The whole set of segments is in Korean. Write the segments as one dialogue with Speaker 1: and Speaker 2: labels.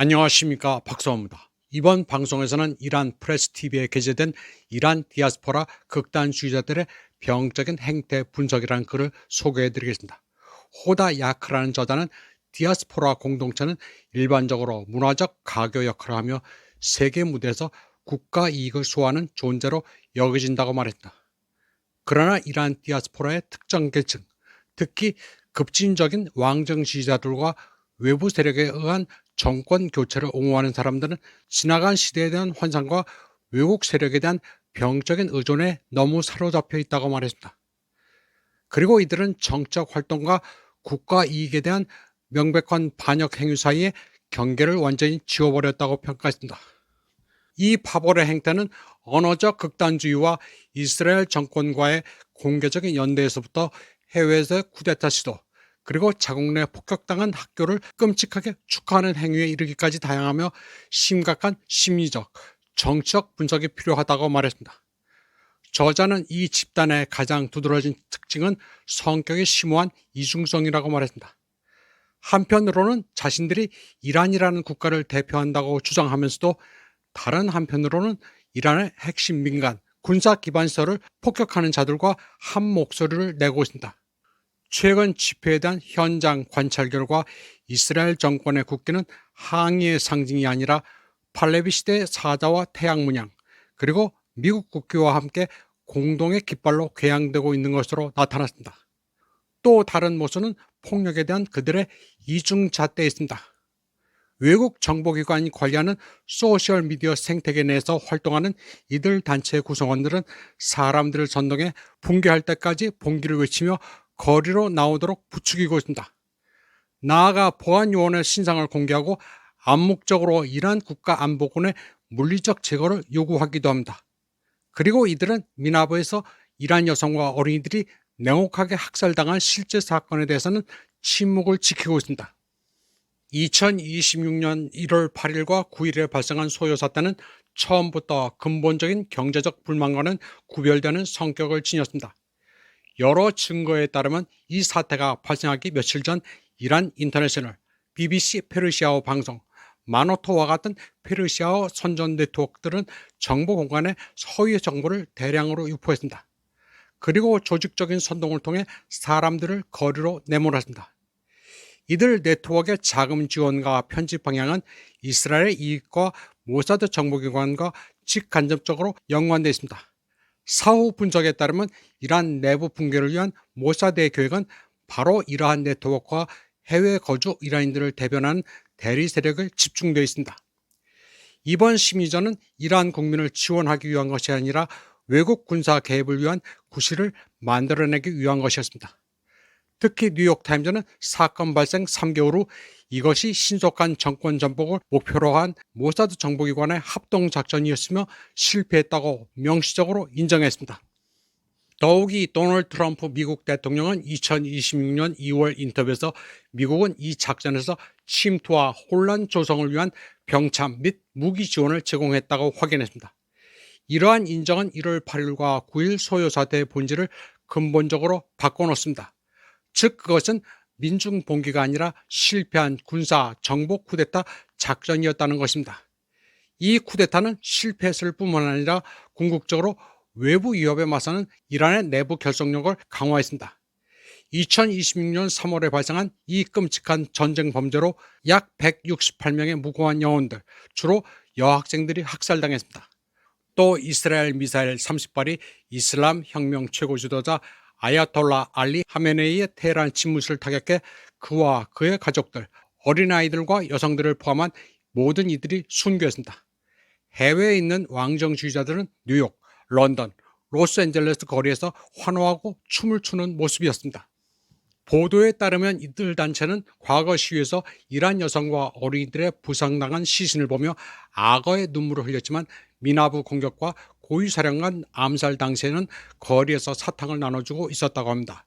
Speaker 1: 안녕하십니까, 박수호입니다. 이번 방송에서는 이란 프레스TV에 게재된 이란 디아스포라 극단주의자들의 병적인 행태 분석이라는 글을 소개해드리겠습니다. 호다 야크라는 저자는 디아스포라 공동체는 일반적으로 문화적 가교 역할을 하며 세계 무대에서 국가 이익을 수호하는 존재로 여겨진다고 말했다. 그러나 이란 디아스포라의 특정 계층, 특히 급진적인 왕정 지지자들과 외부 세력에 의한 정권 교체를 옹호하는 사람들은 지나간 시대에 대한 환상과 외국 세력에 대한 병적인 의존에 너무 사로잡혀 있다고 말했습니다. 그리고 이들은 정적 활동과 국가 이익에 대한 명백한 반역 행위 사이에 경계를 완전히 지워버렸다고 평가했습니다. 이 파벌의 행태는 언어적 극단주의와 이스라엘 정권과의 공개적인 연대에서부터 해외에서의 쿠데타 시도, 그리고 자국 내 폭격당한 학교를 끔찍하게 축하하는 행위에 이르기까지 다양하며 심각한 심리적, 정치적 분석이 필요하다고 말했습니다. 저자는 이 집단의 가장 두드러진 특징은 성격이 심오한 이중성이라고 말했습니다. 한편으로는 자신들이 이란이라는 국가를 대표한다고 주장하면서도 다른 한편으로는 이란의 핵심 민간, 군사 기반 시설을 폭격하는 자들과 한 목소리를 내고 있습니다. 최근 집회에 대한 현장 관찰 결과 이스라엘 정권의 국기는 항의의 상징이 아니라 팔레비 시대의 사자와 태양 문양, 그리고 미국 국기와 함께 공동의 깃발로 궤양되고 있는 것으로 나타났습니다. 또 다른 모습은 폭력에 대한 그들의 이중잣대에 있습니다. 외국 정보기관이 관리하는 소셜미디어 생태계 내에서 활동하는 이들 단체의 구성원들은 사람들을 선동해 붕괴할 때까지 봉기를 외치며 거리로 나오도록 부추기고 있습니다. 나아가 보안요원의 신상을 공개하고 암묵적으로 이란 국가안보군의 물리적 제거를 요구하기도 합니다. 그리고 이들은 미나브에서 이란 여성과 어린이들이 냉혹하게 학살당한 실제 사건에 대해서는 침묵을 지키고 있습니다. 2026년 1월 8일과 9일에 발생한 소요 사태는 처음부터 근본적인 경제적 불만과는 구별되는 성격을 지녔습니다. 여러 증거에 따르면 이 사태가 발생하기 며칠 전 이란 인터내셔널, BBC 페르시아어 방송, 마노토와 같은 페르시아어 선전 네트워크들은 정보 공간에 허위 정보를 대량으로 유포했습니다. 그리고 조직적인 선동을 통해 사람들을 거리로 내몰았습니다. 이들 네트워크의 자금 지원과 편집 방향은 이스라엘의 이익과 모사드 정보기관과 직간접적으로 연관되어 있습니다. 사후 분석에 따르면 이란 내부 붕괴를 위한 모사드의 계획은 바로 이러한 네트워크와 해외 거주 이란인들을 대변하는 대리 세력을 집중되어 있습니다. 이번 심리전은 이란 국민을 지원하기 위한 것이 아니라 외국 군사 개입을 위한 구실을 만들어내기 위한 것이었습니다. 특히 뉴욕타임즈는 사건 발생 3개월 후 이것이 신속한 정권 전복을 목표로 한 모사드 정보기관의 합동작전이었으며 실패했다고 명시적으로 인정했습니다. 더욱이 도널드 트럼프 미국 대통령은 2026년 2월 인터뷰에서 미국은 이 작전에서 침투와 혼란 조성을 위한 병참 및 무기 지원을 제공했다고 확인했습니다. 이러한 인정은 1월 8일과 9일 소요 사태의 본질을 근본적으로 바꿔놓습니다. 즉 그것은 민중 봉기가 아니라 실패한 군사 정보 쿠데타 작전이었다는 것입니다. 이 쿠데타는 실패했을 뿐만 아니라 궁극적으로 외부 위협에 맞서는 이란의 내부 결속력을 강화했습니다. 2026년 3월에 발생한 이 끔찍한 전쟁 범죄로 약 168명의 무고한 영혼들, 주로 여학생들이 학살당했습니다. 또 이스라엘 미사일 30발이 이슬람 혁명 최고 지도자 아야톨라 알리 하메네이의 테헤란 집무실을 타격해 그와 그의 가족들, 어린아이들과 여성들을 포함한 모든 이들이 순교했습니다. 해외에 있는 왕정주의자들은 뉴욕, 런던, 로스앤젤레스 거리에서 환호하고 춤을 추는 모습이었습니다. 보도에 따르면 이들 단체는 과거 시위에서 이란 여성과 어린이들의 부상당한 시신을 보며 악어의 눈물을 흘렸지만 미나브 공격과 고위사령관 암살 당시에는 거리에서 사탕을 나눠주고 있었다고 합니다.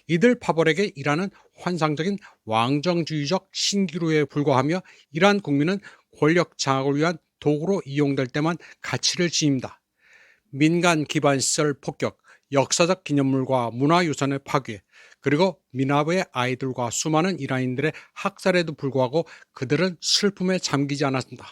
Speaker 1: 이들 파벌에게 이란은 환상적인 왕정주의적 신기루에 불과하며 이란 국민은 권력 장악을 위한 도구로 이용될 때만 가치를 지닙니다. 민간 기반 시설 폭격, 역사적 기념물과 문화유산의 파괴, 그리고 미나브의 아이들과 수많은 이란인들의 학살에도 불구하고 그들은 슬픔에 잠기지 않았습니다.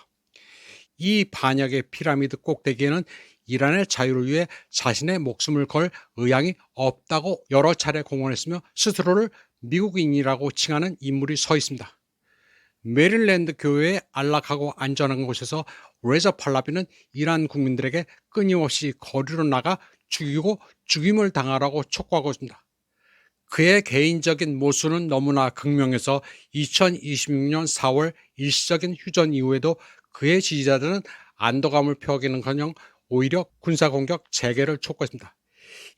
Speaker 1: 이 반역의 피라미드 꼭대기에는 이란의 자유를 위해 자신의 목숨을 걸 의향이 없다고 여러 차례 공언했으며 스스로를 미국인이라고 칭하는 인물이 서 있습니다. 메릴랜드 교회의 안락하고 안전한 곳에서 레자 팔라비는 이란 국민들에게 끊임없이 거리로 나가 죽이고 죽임을 당하라고 촉구하고 있습니다. 그의 개인적인 모순은 너무나 극명해서 2026년 4월 일시적인 휴전 이후에도 그의 지지자들은 안도감을 표하기는커녕 오히려 군사공격 재개를 촉구했습니다.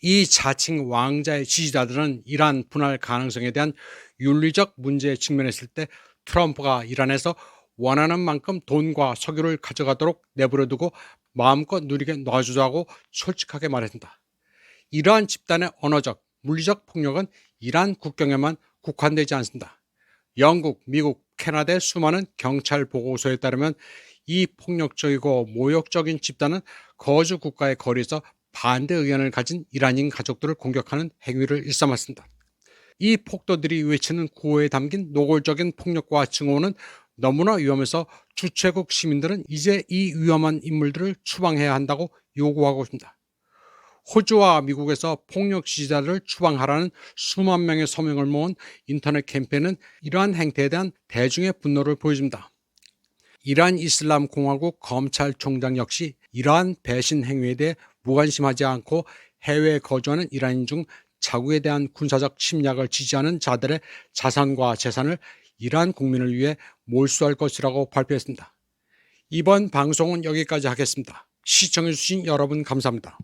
Speaker 1: 이 자칭 왕자의 지지자들은 이란 분할 가능성에 대한 윤리적 문제에 직면했을 때 트럼프가 이란에서 원하는 만큼 돈과 석유를 가져가도록 내버려두고 마음껏 누리게 놔주자고 솔직하게 말했습니다. 이러한 집단의 언어적, 물리적 폭력은 이란 국경에만 국한되지 않습니다. 영국, 미국, 캐나다의 수많은 경찰 보고서에 따르면 이 폭력적이고 모욕적인 집단은 거주 국가의 거리에서 반대 의견을 가진 이란인 가족들을 공격하는 행위를 일삼았습니다. 이 폭도들이 외치는 구호에 담긴 노골적인 폭력과 증오는 너무나 위험해서 주최국 시민들은 이제 이 위험한 인물들을 추방해야 한다고 요구하고 있습니다. 호주와 미국에서 폭력 지지자를 추방하라는 수만 명의 서명을 모은 인터넷 캠페인은 이러한 행태에 대한 대중의 분노를 보여줍니다. 이란 이슬람 공화국 검찰총장 역시 이러한 배신 행위에 대해 무관심하지 않고 해외에 거주하는 이란인 중 자국에 대한 군사적 침략을 지지하는 자들의 자산과 재산을 이란 국민을 위해 몰수할 것이라고 발표했습니다. 이번 방송은 여기까지 하겠습니다. 시청해주신 여러분 감사합니다.